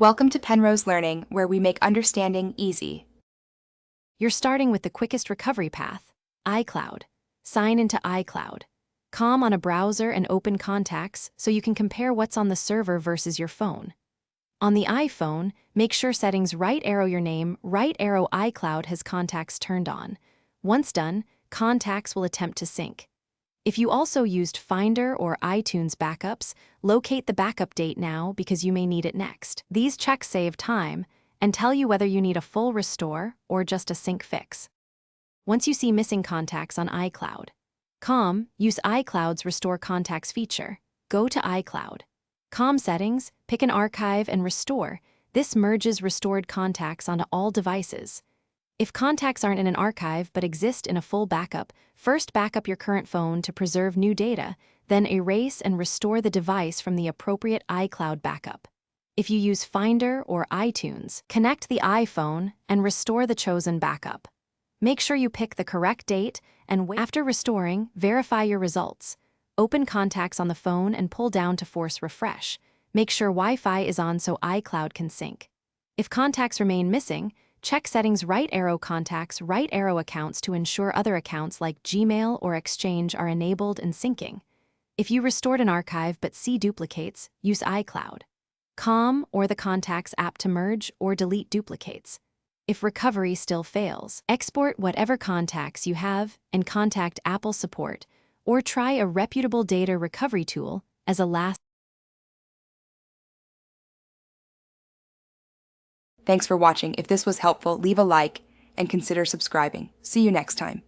Welcome to Penrose Learning, where we make understanding easy. You're starting with the quickest recovery path, iCloud. Sign into iCloud. Calm on a browser and open contacts so you can compare what's on the server versus your phone. On the iPhone, make sure settings right arrow your name, right arrow iCloud has contacts turned on. Once done, contacts will attempt to sync. If you also used Finder or iTunes backups, locate the backup date now because you may need it next. These checks save time and tell you whether you need a full restore or just a sync fix. Once you see missing contacts on iCloud, use iCloud's Restore Contacts feature. Go to iCloud. Settings, pick an archive and restore. This merges restored contacts onto all devices. If contacts aren't in an archive but exist in a full backup, first back up your current phone to preserve new data, then erase and restore the device from the appropriate iCloud backup. If you use Finder or iTunes, connect the iPhone and restore the chosen backup. Make sure you pick the correct date and wait. After restoring, verify your results. Open contacts on the phone and pull down to force refresh. Make sure Wi-Fi is on so iCloud can sync. If contacts remain missing, check settings right arrow contacts, right arrow accounts to ensure other accounts like Gmail or Exchange are enabled and syncing. If you restored an archive but see duplicates, use iCloud. Or the Contacts app to merge or delete duplicates. If recovery still fails, export whatever contacts you have and contact Apple support, or try a reputable data recovery tool as a last. Thanks for watching. If this was helpful, leave a like and consider subscribing. See you next time.